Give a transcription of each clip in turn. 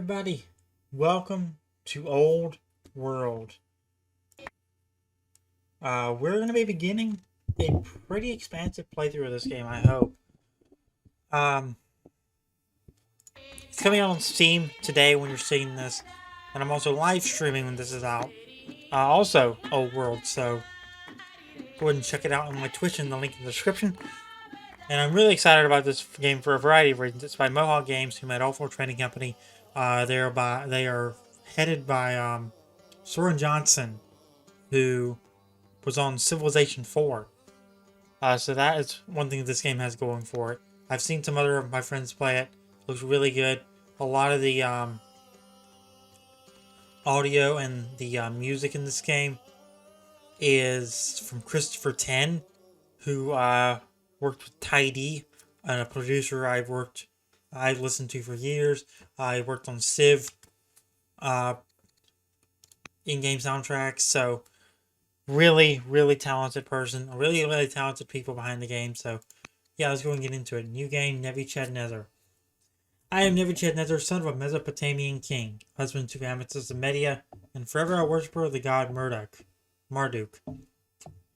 everybody, welcome to Old World. We're going to be beginning a pretty expansive playthrough of this game, I hope. It's coming out on Steam today when you're seeing this, and I'm also live streaming when this is out. Also, Old World, so go ahead and check it out on my Twitch in the link in the description. And I'm really excited about this game for a variety of reasons. It's by Mohawk Games, who made All4 Trading Company. They are headed by Seren Johnson, who was on Civilization 4. So that is one thing this game has going for it. I've seen some other of my friends play it. Looks really good. A lot of the audio and the music in this game is from Christopher Ten, who worked with Tidy, a producer I've listened to for years. I worked on Civ in-game soundtracks, so really, really talented person. Really, really talented people behind the game. So, yeah, let's go and get into it. New game, Nebuchadnezzar. I am Nebuchadnezzar, son of a Mesopotamian king, husband to Amethyst of Media, and forever a worshiper of the god Marduk.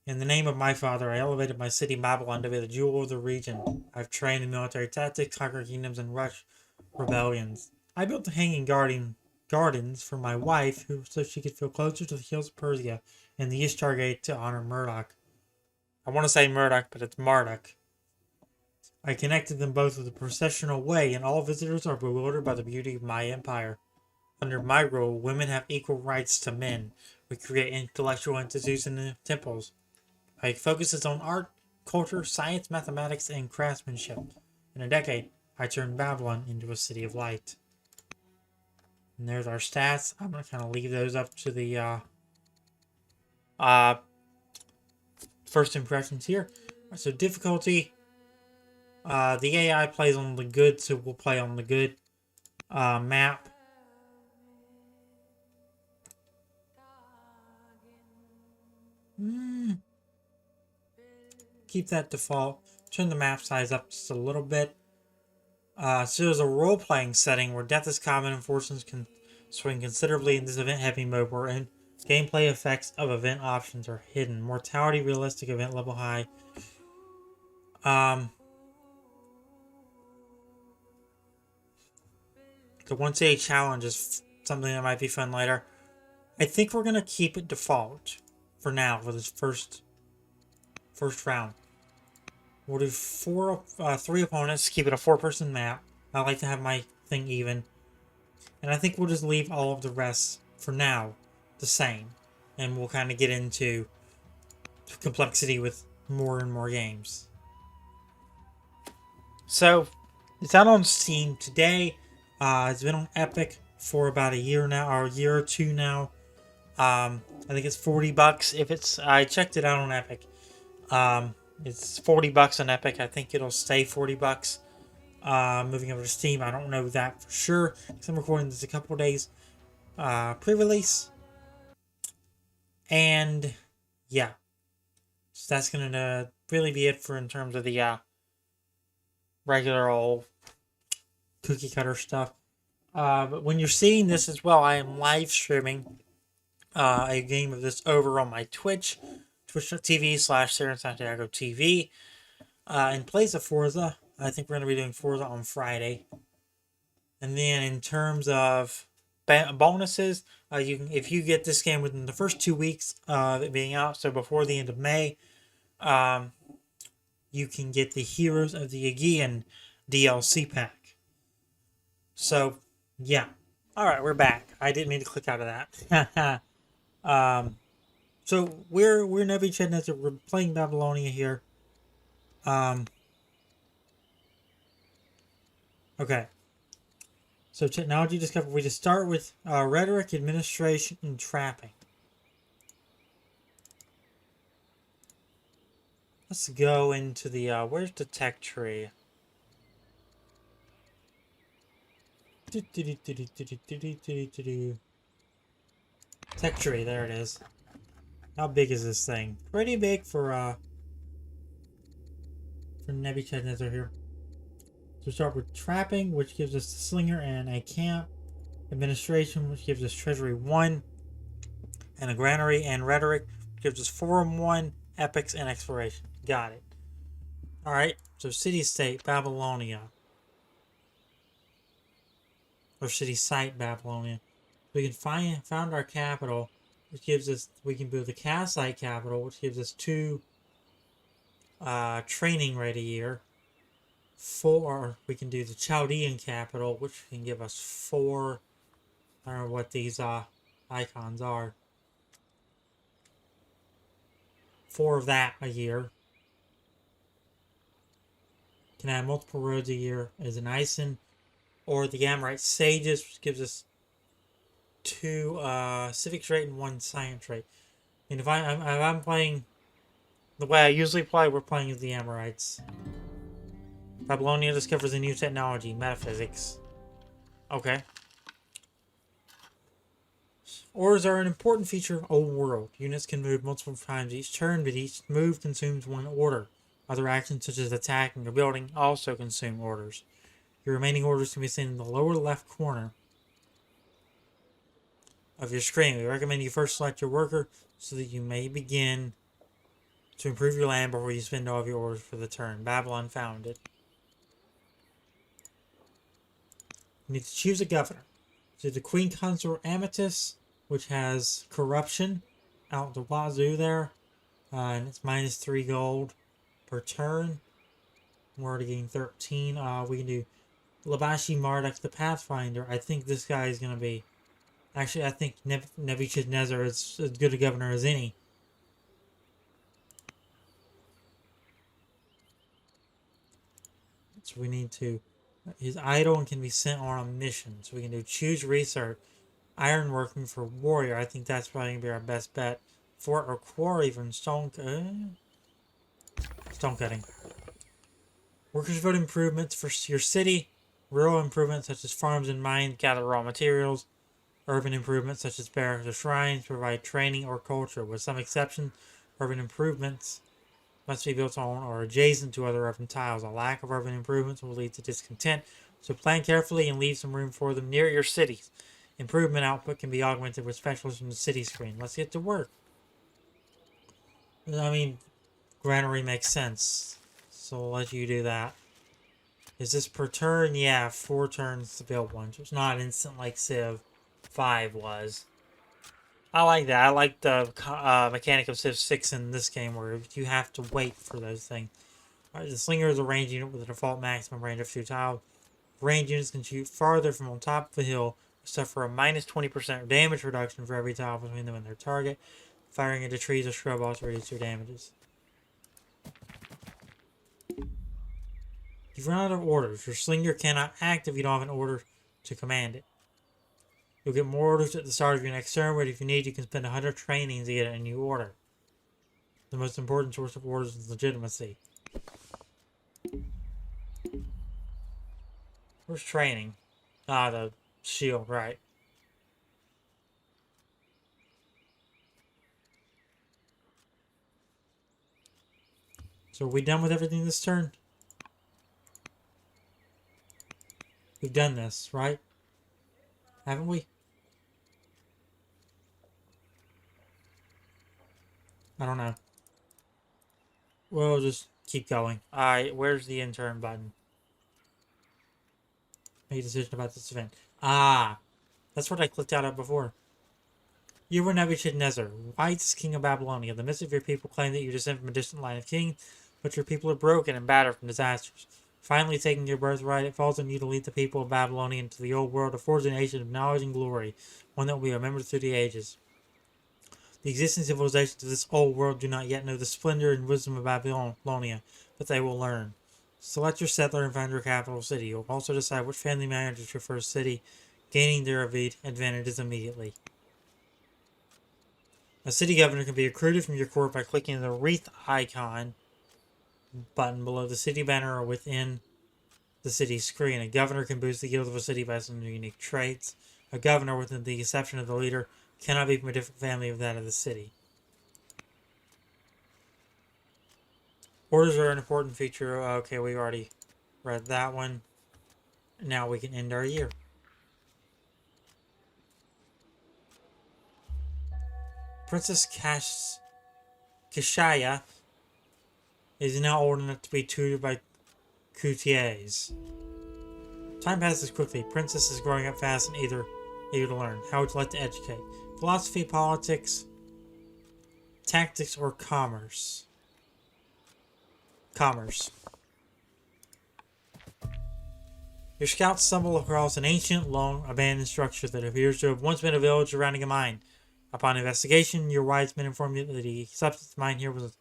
In the name of my father, I elevated my city Babylon to be the jewel of the region. I've trained in military tactics, conquered kingdoms, and rushed rebellions. I built the hanging gardens for my wife, so she could feel closer to the hills of Persia and the Ishtar Gate to honor Murdoch. I want to say Murdoch, but it's Marduk. I connected them both with a processional way, and all visitors are bewildered by the beauty of my empire. Under my rule, women have equal rights to men. We create intellectual institutes in the temples. I focuses on art, culture, science, mathematics, and craftsmanship. In a decade, I turned Babylon into a city of light. And there's our stats. I'm going to kind of leave those up to the first impressions here. So difficulty, the AI plays on the good, so we'll play on the good map. Keep that default. Turn the map size up just a little bit. So there's a role-playing setting where death is common and fortunes can swing considerably in this event-heavy mode we're in. Gameplay effects of event options are hidden. Mortality realistic, event level high. The 1-day challenge is something that might be fun later. I think we're going to keep it default for now for this first round. We'll do 3 opponents, keep it a 4-person map. I like to have my thing even. And I think we'll just leave all of the rest, for now, the same. And we'll kind of get into complexity with more and more games. So, it's out on Steam today. It's been on Epic for about a year now, or a year or two now. I think it's $40 if it's... I checked it out on Epic. It's $40 on Epic. I think it'll stay $40. Moving over to Steam, I don't know that for sure, because I'm recording this a couple days pre-release. And yeah, so that's gonna really be it for in terms of the regular old cookie cutter stuff. But when you're seeing this as well, I am live streaming a game of this over on my Twitch. Twitch.tv/Seren Santiago TV. In place of Forza, I think we're going to be doing Forza on Friday. And then in terms of bonuses, if you get this game within the first 2 weeks of it being out, so before the end of May, you can get the Heroes of the Aegean DLC pack. So, yeah. Alright, we're back. I didn't mean to click out of that. So we're Nebuchadnezzar. We're playing Babylonia here. Okay. So technology discovery. We just start with rhetoric, administration, and trapping. Let's go into the where's the tech tree? Tech tree. There it is. How big is this thing? Pretty big for Nebuchadnezzar here. So we start with trapping, which gives us the slinger and a camp. Administration, which gives us treasury 1, and a granary and rhetoric, which gives us 4 and 1, epics and exploration. Got it. Alright, so city-state, Babylonia. Or city-site, Babylonia. We can found our capital, which gives us, we can build the Kassite capital, which gives us 2 training rate a year. 4, we can do the Chaldean capital, which can give us 4, I don't know what these icons are. 4 of that a year. Can add multiple roads a year as an Ison. Or the Amorite Sages, which gives us 2 civics rate and 1 science rate. And if I'm playing the way I usually play, we're playing as the Amorites. Babylonia discovers a new technology, metaphysics. Okay. Ores are an important feature of Old World. Units can move multiple times each turn, but each move consumes 1 order. Other actions such as attacking or building also consume orders. Your remaining orders can be seen in the lower left corner of your screen. We recommend you first select your worker so that you may begin to improve your land before you spend all of your orders for the turn. Babylon founded. You need to choose a governor. So the Queen Consort Amethyst, which has corruption out the wazoo there. And it's -3 gold per turn. We're already getting 13. We can do Labashi Marduk the Pathfinder. I think this guy is going to be... Actually, I think Nebuchadnezzar is as good a governor as any. So we need to... He's idle and can be sent on a mission. So we can do choose research. Ironworking for warrior. I think that's probably going to be our best bet. Fort or quarry from stone cutting. Workers vote improvements for your city. Rural improvements such as farms and mines gather raw materials. Urban improvements such as barracks or shrines provide training or culture. With some exceptions, urban improvements must be built on or adjacent to other urban tiles. A lack of urban improvements will lead to discontent, so plan carefully and leave some room for them near your cities. Improvement output can be augmented with specialists from the city screen. Let's get to work. I mean, granary makes sense, so I'll let you do that. Is this per turn? Yeah, 4 turns to build one, so it's not instant like Civ 5 was. I like that. I like the mechanic of Civ 6 in this game where you have to wait for those things. Alright, the Slinger is a range unit with a default maximum range of 2 tiles. Range units can shoot farther from on top of the hill, suffer a -20% damage reduction for every tile between them and their target. Firing into trees or shrub also reduces their damages. You've run out of orders. Your Slinger cannot act if you don't have an order to command it. You'll get more orders at the start of your next turn, but if you need, you can spend 100 trainings to get a new order. The most important source of orders is legitimacy. Where's training? Ah, the shield, right. So are we done with everything this turn? We've done this, right? Haven't we? I don't know. We'll just keep going. Alright, where's the intern button? Make a decision about this event. Ah, that's what I clicked out of before. You were Nebuchadnezzar, wisest king of Babylonia. The midst of your people claim that you descend from a distant line of kings, but your people are broken and battered from disasters. Finally taking your birthright, it falls on you to lead the people of Babylonia into the old world, to forge a nation of knowledge and glory, one that will be remembered through the ages. The existing civilizations of this old world do not yet know the splendor and wisdom of Babylonia, but they will learn. Select your settler and found your capital city. You'll also decide which family manages your first city, gaining their advantages immediately. A city governor can be recruited from your court by clicking the wreath icon button below the city banner or within the city screen. A governor can boost the guild of a city by some unique traits. A governor, with the exception of the leader, cannot be from a different family of that of the city. Orders are an important feature. Okay, we already read that one. Now we can end our year. Princess Kashaya is now old enough to be tutored by courtiers. Time passes quickly. Princess is growing up fast and eager to learn. How would you like to educate? Philosophy, politics, tactics, or commerce? Commerce. Your scouts stumble across an ancient, long abandoned structure that appears to have once been a village surrounding a mine. Upon investigation, your wise men inform you that the substance mine here was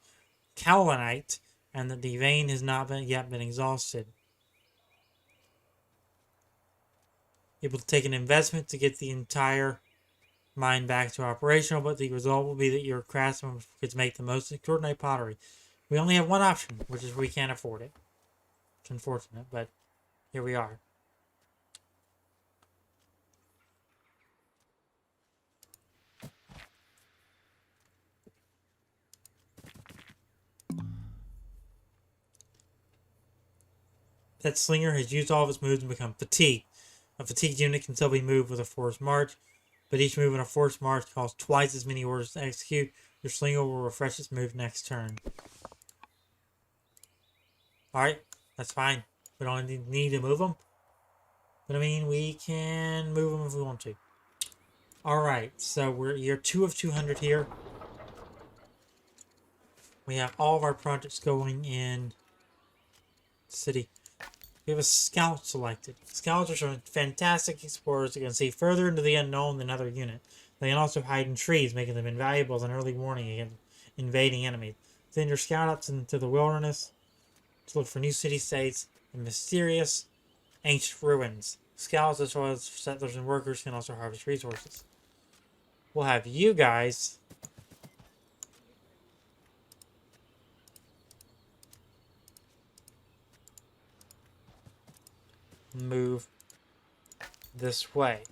kaolinite and that the vein has not yet been exhausted. Able to take an investment to get the entire mine back to operational, but the result will be that your craftsmen could make the most extraordinary pottery. We only have one option, which is we can't afford it. It's unfortunate, but here we are. That slinger has used all of its moves and become fatigued. A fatigued unit can still be moved with a forced march, but each move in a forced march costs twice as many orders to execute. Your slinger will refresh its move next turn. Alright, that's fine. We don't need to move them. But I mean, we can move them if we want to. Alright, so we're year 2 of 200 here. We have all of our projects going in city. We have a scout selected. Scouts are some fantastic explorers that can see further into the unknown than other units. They can also hide in trees, making them invaluable as an early warning against invading enemies. Send your scout out into the wilderness to look for new city-states and mysterious ancient ruins. Scouts as well as settlers and workers can also harvest resources. We'll have you guys move this way.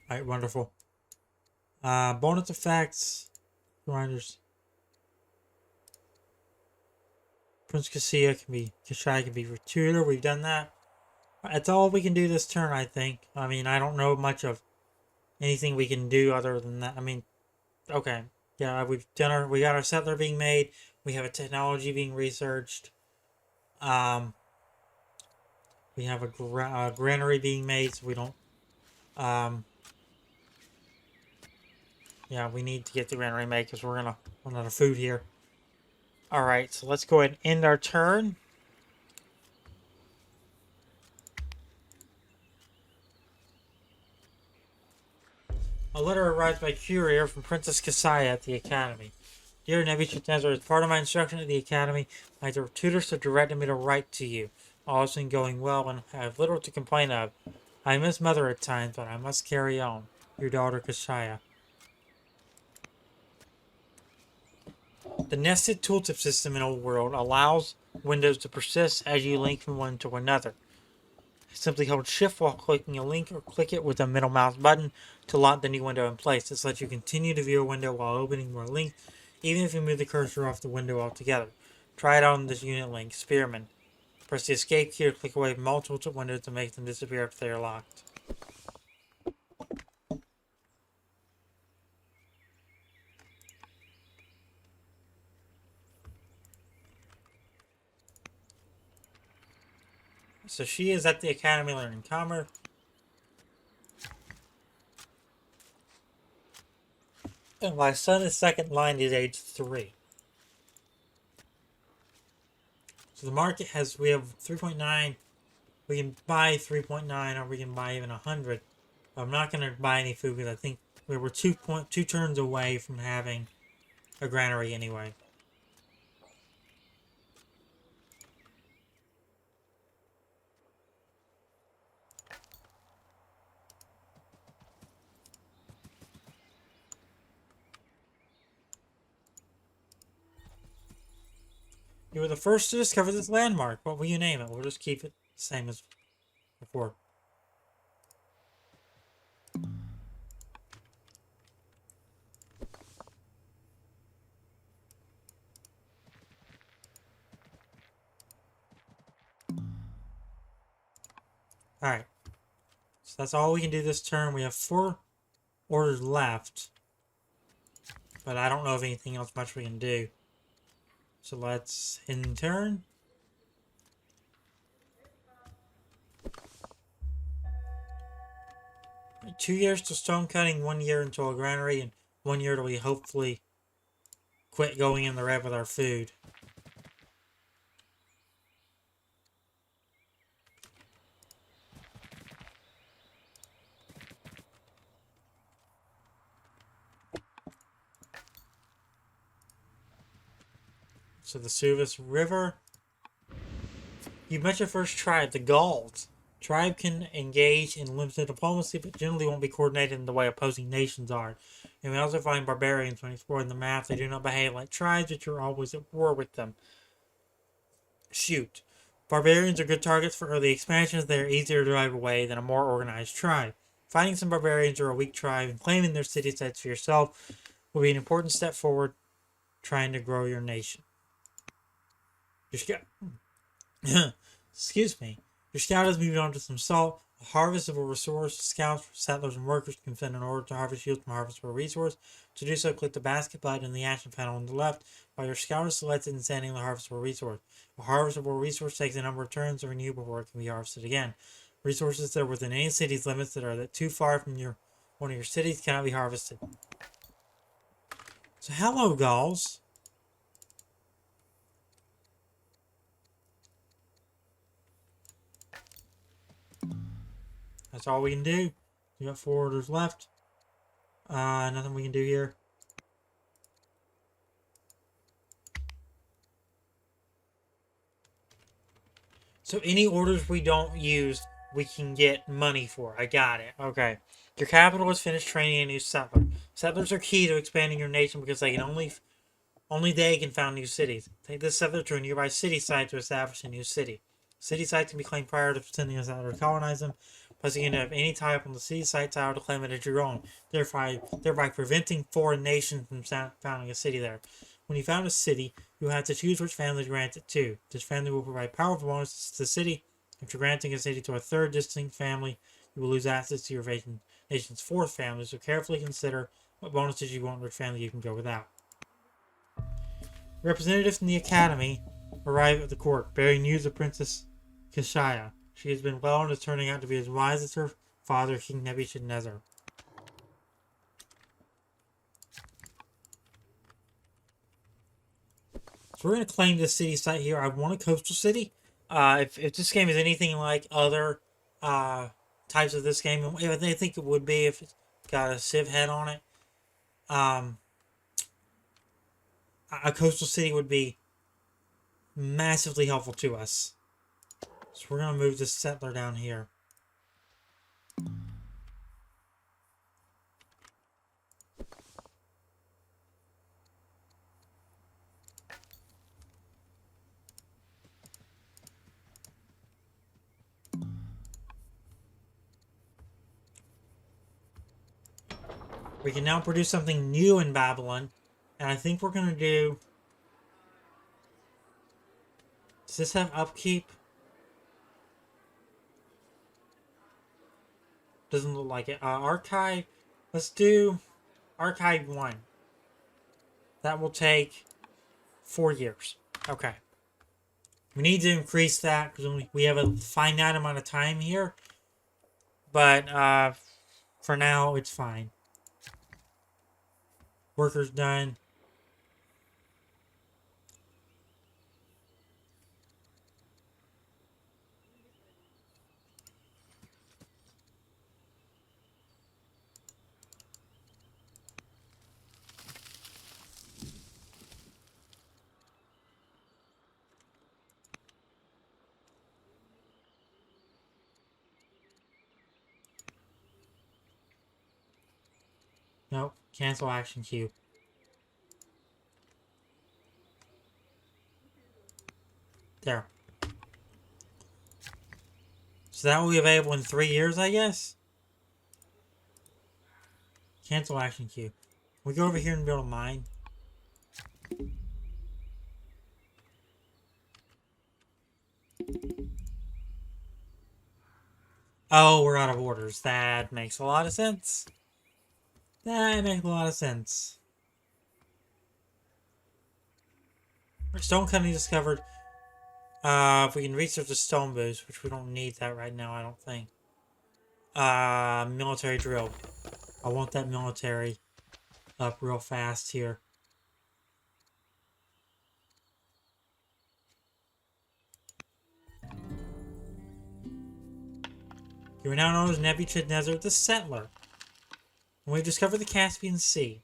Alright, wonderful. Bonus effects. Grinders. Prince Kashai can be tutor. We've done that. That's all we can do this turn, I think. I mean, I don't know much of anything we can do other than that. I mean, okay. Yeah, we got our settler being made. We have a technology being researched. We have a granary being made, so we don't. Yeah, we need to get the granary made because we're gonna run out of food here. All right, so let's go ahead and end our turn. A letter arrives by courier from Princess Kasaya at the Academy. Dear Nebuchadnezzar, as part of my instruction at the Academy, my tutors have directed me to write to you. All has been going well and I have little to complain of. I miss mother at times, but I must carry on. Your daughter Kashaya. The nested tooltip system in Old World allows windows to persist as you link from one to another. Simply hold shift while clicking a link or click it with the middle mouse button to lock the new window in place. This lets you continue to view a window while opening more links, even if you move the cursor off the window altogether. Try it on this unit link, Spearman. Press the escape key or click away from multiple windows to make them disappear if they are locked. So she is at the Academy learning commerce. And my son is second line is age 3. So the market we have 3.9. We can buy 3.9 or we can buy even 100. But I'm not going to buy any food because I think we were 2 turns away from having a granary anyway. You were the first to discover this landmark. What will you name it? We'll just keep it the same as before. Alright. So that's all we can do this turn. We have 4 orders left. But I don't know of anything else much we can do. So let's in turn. Two years to stone cutting, 1 year until a granary, and 1 year till we hopefully quit going in the red with our food. So the Suvis River. You met your first tribe, the Gauls. Tribe can engage in limited diplomacy, but generally won't be coordinated in the way opposing nations are. And we also find barbarians when exploring the map. They do not behave like tribes, but you're always at war with them. Shoot. Barbarians are good targets for early expansions. They are easier to drive away than a more organized tribe. Finding some barbarians or a weak tribe and claiming their city states for yourself will be an important step forward trying to grow your nation. Excuse me. Your scout has moved on to some salt, a harvestable resource. Scouts, settlers, and workers can send an order to harvest yields from a harvestable resource. To do so, click the basket button in the action panel on the left while your scout is selected and sending the harvestable resource. A harvestable resource takes a number of turns to renew before it can be harvested again. Resources that are within any city's limits that are too far from one of your cities cannot be harvested. So hello, Gauls. That's all we can do. We got 4 orders left. Nothing we can do here. So any orders we don't use, we can get money for. I got it. Okay. Your capital is finished training a new settler. Settlers are key to expanding your nation because they can only they can found new cities. Take this settler to a nearby city site to establish a new city. City sites can be claimed prior to sending a settler to colonize them. Plus, you can have any type on the city site tile to claim it as your own, thereby preventing foreign nations from founding a city there. When you found a city, you have to choose which family to grant it to. This family will provide powerful bonuses to the city. If you're granting a city to a third distinct family, you will lose access to your nation's fourth family, so carefully consider what bonuses you want and which family you can go without. Representatives from the Academy arrive at the court, bearing news of Princess Kishaya. She has been well and is turning out to be as wise as her father, King Nebuchadnezzar. So we're going to claim this city site here. I want a coastal city. If this game is anything like other types of this game, I think it would be if it's got a civ head on it. A coastal city would be massively helpful to us. So we're going to move this settler down here. We can now produce something new in Babylon. And I think we're going to do... Does this have upkeep? Doesn't look like it. Archive. Let's do Archive 1. That will take 4 years. Okay. We need to increase that because we have a finite amount of time here. But for now, it's fine. Workers done. Nope. Cancel action queue. There. So that will be available in 3 years, I guess? Cancel action queue. We go over here and build a mine. Oh, we're out of orders. That makes a lot of sense. That makes a lot of sense. Stone cutting discovered. If we can research the stone boots, which we don't need that right now, I don't think. Military drill. I want that military up real fast here. You are now known as Nebuchadnezzar the Settler. When we discovered the Caspian Sea,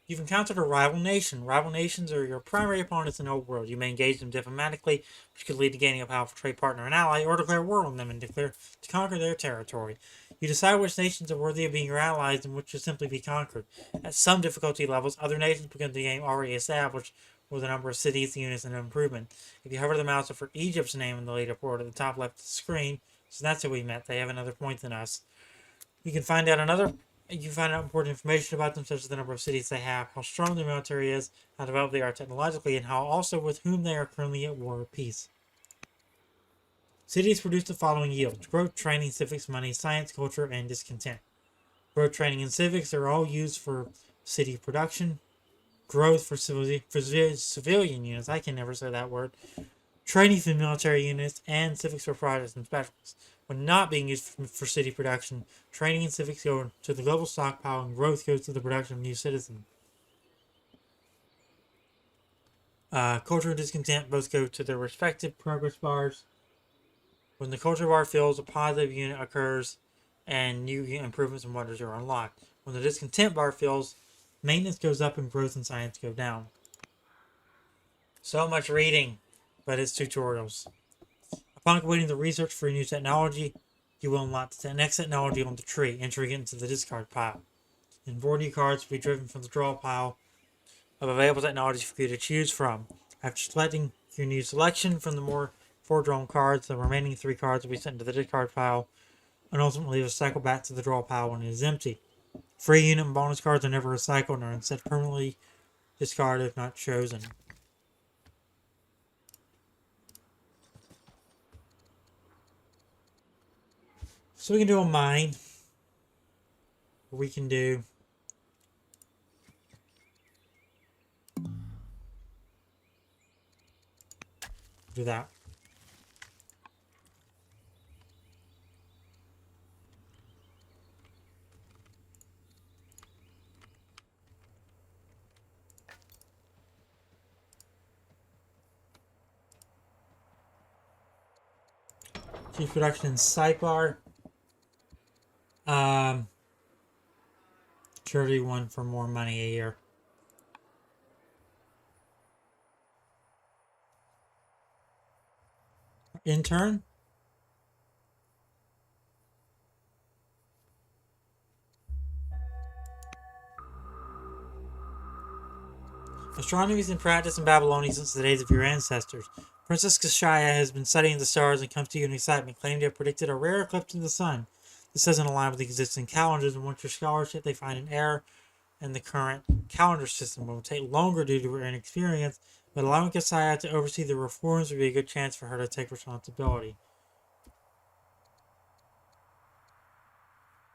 you've encountered a rival nation. Rival nations are your primary opponents in the old world. You may engage them diplomatically, which could lead to gaining a powerful trade partner and ally, or declare war on them and to conquer their territory. You decide which nations are worthy of being your allies and which should simply be conquered. At some difficulty levels, other nations begin the game already established, with a number of cities, units, and improvement. If you hover the mouse over Egypt's name in the leaderboard at the top left of the screen, so that's who we met. They have another point than us. You can find out important information about them, such as the number of cities they have, how strong their military is, how developed they are technologically, and how also with whom they are currently at war or peace. Cities produce the following yields: growth, training, civics, money, science, culture, and discontent. Growth, training, and civics are all used for city production. Growth for civilian units, I can never say that word. Training for military units, and civics for projects and specialists. When not being used for city production, training and civics go to the global stockpile, and growth goes to the production of new citizens. Culture and discontent both go to their respective progress bars. When the culture bar fills, a positive unit occurs, and new improvements and wonders are unlocked. When the discontent bar fills, maintenance goes up and growth and science go down. So much reading, but it's tutorials. Upon completing the research for a new technology, you will unlock the next technology on the tree, entering it into the discard pile. And 4 new cards will be driven from the draw pile of available technologies for you to choose from. After selecting your new selection from the 4 drawn cards, the remaining 3 cards will be sent to the discard pile, and ultimately will cycle back to the draw pile when it is empty. Free unit and bonus cards are never recycled and are instead permanently discarded if not chosen. So we can do a mine. We can do that. Chief production in sidebar. 31 for more money a year. Intern. Astronomy is in practice in Babylonia since the days of your ancestors. Princess Kashaya has been studying the stars and comes to you in excitement, claiming to have predicted a rare eclipse of the sun. This doesn't align with the existing calendars, and once your scholarship, they find an error in the current calendar system. It will take longer due to her inexperience, but allowing Kashaya to oversee the reforms would be a good chance for her to take responsibility.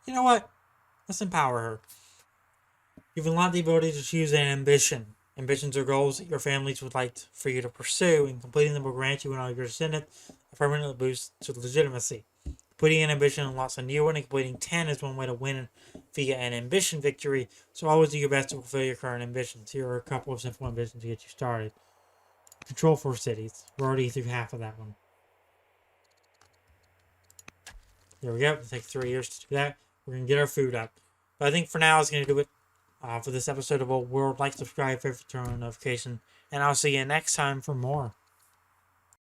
You know what? Let's empower her. You've unlocked the ability to choose an ambition. Ambitions are goals that your families would like for you to pursue, and completing them will grant you and all your descendants a permanent boost to legitimacy. Completing an ambition unlocks a new one, and completing 10 is one way to win via an ambition victory, so always do your best to fulfill your current ambitions. Here are a couple of simple ambitions to get you started. Control 4 cities. We're already through half of that one. There we go. It'll take 3 years to do that. We're going to get our food up. But I think for now, it's going to do it for this episode of Old World. Like, subscribe, favorite, turn on notification, and I'll see you next time for more.